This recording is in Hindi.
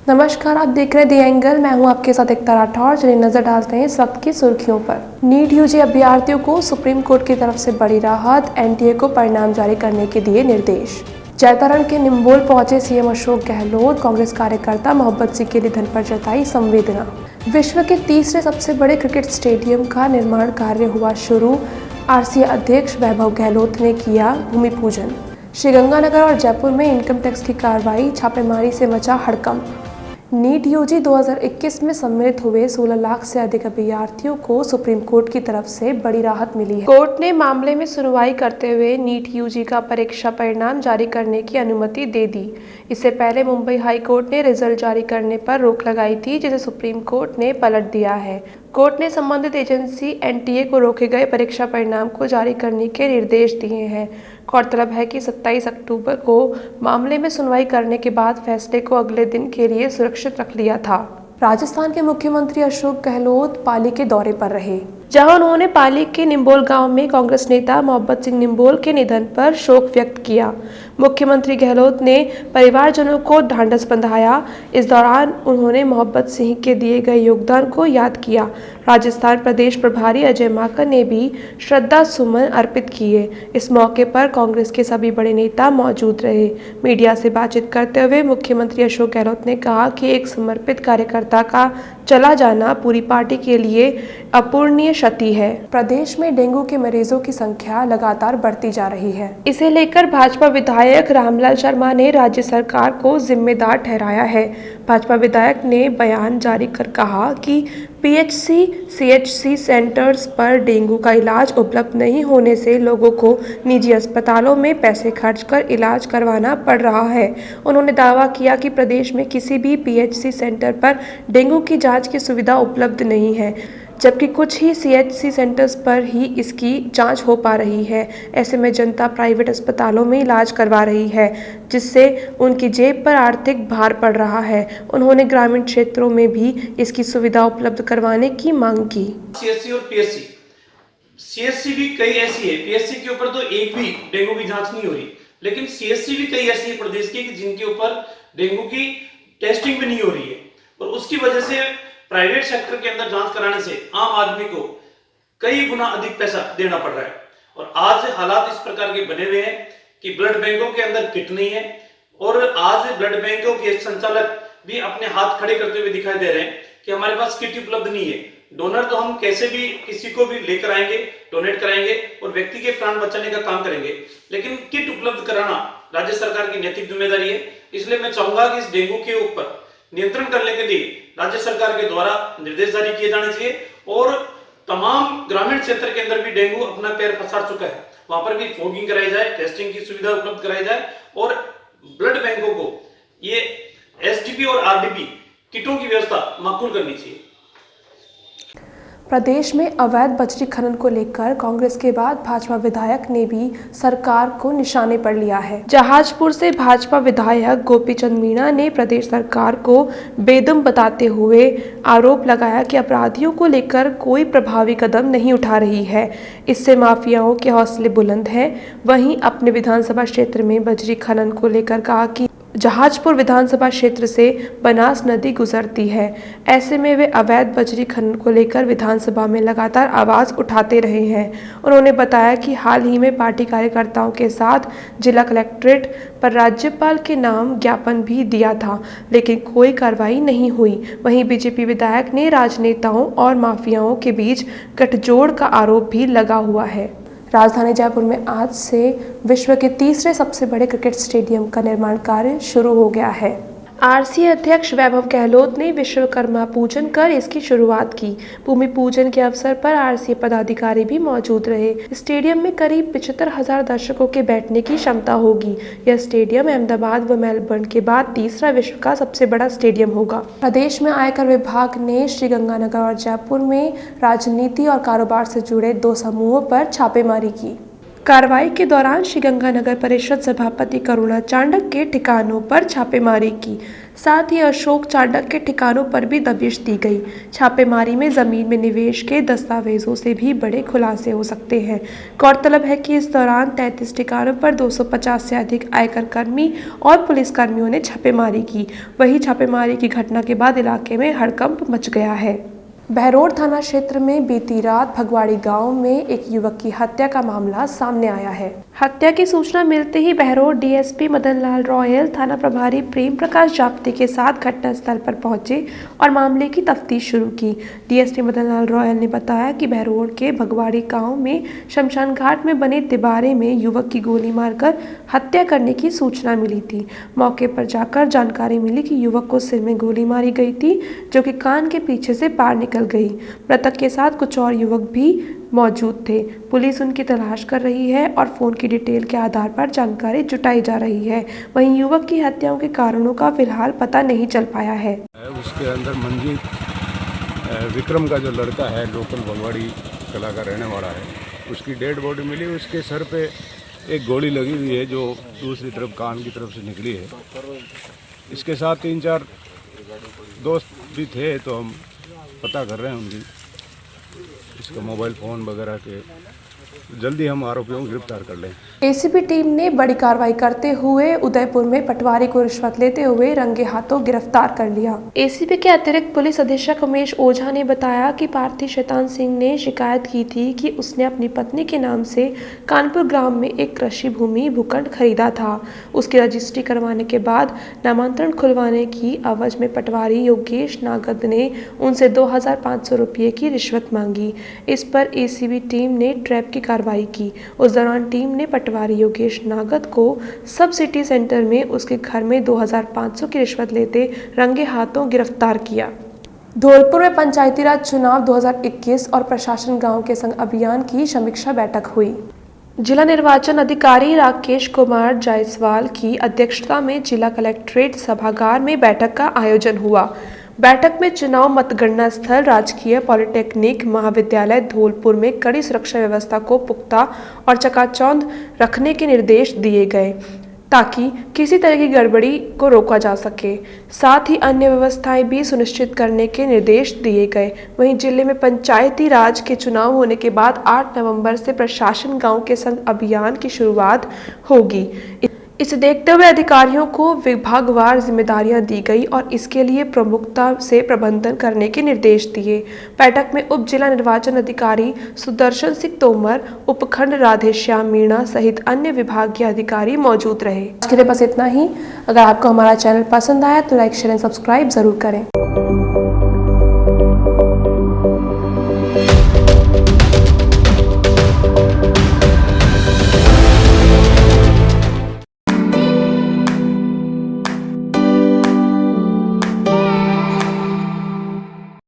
नमस्कार, आप देख रहे हैं दी एंगल। मैं हूं आपके साथ एकता राठौर। चलिए नजर डालते हैं इस वक्त की सुर्खियों पर। नीट यूजी अभ्यर्थियों को सुप्रीम कोर्ट की तरफ से बड़ी राहत, एनटीए को परिणाम जारी करने के दिए निर्देश। जैतारण के निम्बोल पहुंचे सीएम अशोक गहलोत, कांग्रेस कार्यकर्ता मोहब्बत सिंह के निधन पर जताई संवेदना। विश्व के तीसरे सबसे बड़े क्रिकेट स्टेडियम का निर्माण कार्य हुआ शुरू, आरसीए अध्यक्ष वैभव गहलोत ने किया भूमि पूजन। श्रीगंगानगर और जयपुर में इनकम टैक्स की कार्रवाई, छापेमारी से मचा हड़कंप। नीट यूजी 2021 में सम्मिलित हुए 16 लाख से अधिक अभ्यर्थियों को सुप्रीम कोर्ट की तरफ से बड़ी राहत मिली है। कोर्ट ने मामले में सुनवाई करते हुए नीट यूजी का परीक्षा परिणाम जारी करने की अनुमति दे दी। इससे पहले मुंबई हाई कोर्ट ने रिजल्ट जारी करने पर रोक लगाई थी, जिसे सुप्रीम कोर्ट ने पलट दिया है। कोर्ट ने संबंधित एजेंसी एनटीए को रोके गए परीक्षा परिणाम को जारी करने के निर्देश दिए हैं। गौरतलब है कि 27 अक्टूबर को मामले में सुनवाई करने के बाद फैसले को अगले दिन के लिए सुरक्षित रख लिया था। राजस्थान के मुख्यमंत्री अशोक गहलोत पाली के दौरे पर रहे, जहां उन्होंने पाली के निम्बोल गांव में कांग्रेस नेता मोहब्बत सिंह निम्बोल के निधन पर शोक व्यक्त किया। मुख्यमंत्री गहलोत ने परिवारजनों को ढांढस बंधाया। इस दौरान उन्होंने मोहब्बत सिंह के दिए गए योगदान को याद किया। राजस्थान प्रदेश प्रभारी अजय माकन ने भी श्रद्धा सुमन अर्पित किए। इस मौके पर कांग्रेस के सभी बड़े नेता मौजूद रहे। मीडिया से बातचीत करते हुए मुख्यमंत्री अशोक गहलोत ने कहा कि एक समर्पित कार्यकर्ता का चला जाना पूरी पार्टी के लिए अपूरणीय क्षति है। प्रदेश में डेंगू के मरीजों की संख्या लगातार बढ़ती जा रही है। इसे लेकर भाजपा विधायक रामलाल शर्मा ने राज्य सरकार को जिम्मेदार ठहराया है। भाजपा विधायक ने बयान जारी कर कहा कि पीएचसी, सीएचसी सेंटर्स पर डेंगू का इलाज उपलब्ध नहीं होने से लोगों को निजी अस्पतालों में पैसे खर्च कर इलाज करवाना पड़ रहा है। उन्होंने दावा किया कि प्रदेश में किसी भी पीएचसी सेंटर पर डेंगू की जांच की सुविधा उपलब्ध नहीं है, जबकि कुछ ही सीएचसी सेंटर्स पर ही इसकी जांच हो पा रही है। ऐसे में जनता प्राइवेट अस्पतालों में इलाज करवा रही है, जिससे उनकी जेब पर आर्थिक भार पड़ रहा है। उन्होंने ग्रामीण क्षेत्रों में भी इसकी सुविधा उपलब्ध करवाने की मांग की। सीएचसी और पीएचसी, सीएचसी भी कई ऐसी है, पीएचसी के ऊपर तो एक भी डेंगू की जांच नहीं हो रही, लेकिन सीएचसी भी कई ऐसी है प्रदेश की जिनके ऊपर डेंगू की टेस्टिंग भी नहीं हो रही है, और उसकी वजह से प्राइवेट सेक्टर के अंदर जांच कराने से आम आदमी को कई गुना अधिक पैसा देना पड़ रहा है। और आज हालात इस प्रकार के बने हुए हैं कि ब्लड बैंकों के अंदर किट नहीं है, और आज ब्लड बैंकों के संचालक भी अपने हाथ खड़े करते हुए दिखाई दे रहे हैं कि हमारे पास किट उपलब्ध नहीं है। डोनर तो हम कैसे भी किसी को भी लेकर आएंगे, डोनेट कराएंगे और व्यक्ति के प्राण बचाने का काम करेंगे, लेकिन किट उपलब्ध कराना राज्य सरकार की नैतिक जिम्मेदारी है। इसलिए मैं चाहूंगा कि इस डेंगू के ऊपर नियंत्रण करने के लिए राज्य सरकार के द्वारा निर्देश जारी किए जाने चाहिए, और तमाम ग्रामीण क्षेत्र के अंदर भी डेंगू अपना पैर पसार चुका है, वहां पर भी फॉगिंग कराई जाए, टेस्टिंग की सुविधा उपलब्ध कराई जाए, और ब्लड बैंकों को ये एसटीपी और आरडीपी किटों की व्यवस्था माकूल करनी चाहिए। प्रदेश में अवैध बजरी खनन को लेकर कांग्रेस के बाद भाजपा विधायक ने भी सरकार को निशाने पर लिया है। जहाजपुर से भाजपा विधायक गोपीचंद मीणा ने प्रदेश सरकार को बेदम बताते हुए आरोप लगाया कि अपराधियों को लेकर कोई प्रभावी कदम नहीं उठा रही है। इससे माफियाओं के हौसले बुलंद हैं। वहीं अपने विधानसभा क्षेत्र में बजरी खनन को लेकर कहा कि जहाजपुर विधानसभा क्षेत्र से बनास नदी गुजरती है। ऐसे में वे अवैध बजरी खनन को लेकर विधानसभा में लगातार आवाज़ उठाते रहे हैं। उन्होंने बताया कि हाल ही में पार्टी कार्यकर्ताओं के साथ जिला कलेक्ट्रेट पर राज्यपाल के नाम ज्ञापन भी दिया था, लेकिन कोई कार्रवाई नहीं हुई। वहीं बीजेपी विधायक ने राजनेताओं और माफियाओं के बीच गठजोड़ का आरोप भी लगा हुआ है। राजधानी जयपुर में आज से विश्व के तीसरे सबसे बड़े क्रिकेट स्टेडियम का निर्माण कार्य शुरू हो गया है। आरसीए अध्यक्ष वैभव गहलोत ने विश्वकर्मा पूजन कर इसकी शुरुआत की। भूमि पूजन के अवसर पर आरसीए पदाधिकारी भी मौजूद रहे। स्टेडियम में करीब 75,000 दर्शकों के बैठने की क्षमता होगी। यह स्टेडियम अहमदाबाद व मेलबर्न के बाद तीसरा विश्व का सबसे बड़ा स्टेडियम होगा। प्रदेश में आयकर विभाग ने श्रीगंगानगर और जयपुर में राजनीति और कारोबार से जुड़े 2 समूहों पर छापेमारी की। कार्रवाई के दौरान श्रीगंगानगर परिषद सभापति करुणा चांडक के ठिकानों पर छापेमारी की। साथ ही अशोक चाडक के ठिकानों पर भी दबिश दी गई। छापेमारी में जमीन में निवेश के दस्तावेजों से भी बड़े खुलासे हो सकते हैं। गौरतलब है कि इस दौरान 33 ठिकानों पर 250 से अधिक आयकर कर्मी और पुलिसकर्मियों ने छापेमारी की। वहीं छापेमारी की घटना के बाद इलाके में हड़कंप मच गया है। बहरोड थाना क्षेत्र में बीती रात भगवाड़ी गांव में एक युवक की हत्या का मामला सामने आया है। हत्या की सूचना मिलते ही बहरोड डीएसपी मदन लाल रॉयल, थाना प्रभारी प्रेम प्रकाश जाप्ते के साथ घटनास्थल पर पहुंचे और मामले की तफ्तीश शुरू की। डीएसपी मदन लाल रॉयल ने बताया कि बहरोड के भगवाड़ी गांव में शमशान घाट में बने तिबारे में युवक की गोली मारकर हत्या करने की सूचना मिली थी। मौके पर जाकर जानकारी मिली कि युवक को सिर में गोली मारी गई थी, जो कि कान के पीछे से पार निकल गई। मृतक के साथ कुछ और युवक भी मौजूद थे। पुलिस उनकी तलाश कर रही है और फोन की डिटेल के आधार पर जानकारी जुटाई जा रही है। वहीं युवक की हत्याओं के कारणों का फिलहाल पता नहीं चल पाया है। उसके अंदर मंजीत विक्रम का जो लड़का है, लोकल भगवाड़ी कला का रहने वाला है, उसकी डेड बॉडी मिली। उसके सर पे एक गोली लगी हुई है जो दूसरी तरफ कान की तरफ से निकली है। इसके साथ 3-4 दोस्त भी थे, तो हम पता कर रहे हैं उनकी, इसका मोबाइल फ़ोन वगैरह के, जल्दी हम आरोपियों को गिरफ्तार कर लें। एसीबी टीम ने बड़ी कार्रवाई करते हुए उदयपुर में पटवारी को रिश्वत लेते हुए रंगे हाथों गिरफ्तार कर लिया। एसीबी के अतिरिक्त पुलिस अधीक्षक उमेश ओझा ने बताया कि पार्थी शैतान सिंह ने शिकायत की थी कि उसने अपनी पत्नी के नाम से कानपुर ग्राम में एक कृषि भूमि भूखंड खरीदा था। उसकी रजिस्ट्री करवाने के बाद नामांतरण खुलवाने की अवज में पटवारी योगेश नागद ने उनसे 2500 रुपये की रिश्वत मांगी। इस पर एसीबी टीम ने ट्रैप की कार्रवाई की। उस दौरान टीम ने पटवारी योगेश नागद को सब सिटी सेंटर में उसके घर में 2500 की रिश्वत लेते रंगे हाथों गिरफ्तार किया। धौलपुर में पंचायती राज चुनाव 2021 और प्रशासन गांव के संग अभियान की समीक्षा बैठक हुई। जिला निर्वाचन अधिकारी राकेश कुमार जायसवाल की अध्यक्षता में जिला कलेक्ट्रेट सभागार में बैठक का आयोजन हुआ। बैठक में चुनाव मतगणना स्थल राजकीय पॉलिटेक्निक महाविद्यालय धौलपुर में कड़ी सुरक्षा व्यवस्था को पुख्ता और चकाचौंध रखने के निर्देश दिए गए, ताकि किसी तरह की गड़बड़ी को रोका जा सके। साथ ही अन्य व्यवस्थाएं भी सुनिश्चित करने के निर्देश दिए गए। वहीं जिले में पंचायती राज के चुनाव होने के बाद 8 नवंबर से प्रशासन गांव के संग अभियान की शुरुआत होगी। इसे देखते हुए अधिकारियों को विभागवार जिम्मेदारियां दी गई और इसके लिए प्रमुखता से प्रबंधन करने के निर्देश दिए। बैठक में उप जिला निर्वाचन अधिकारी सुदर्शन सिंह तोमर, उपखंड राधेश्याम मीणा सहित अन्य विभागीय अधिकारी मौजूद रहे। आज के लिए बस इतना ही। अगर आपको हमारा चैनल पसंद आया तो लाइक, शेयर एंड सब्सक्राइब जरूर करें।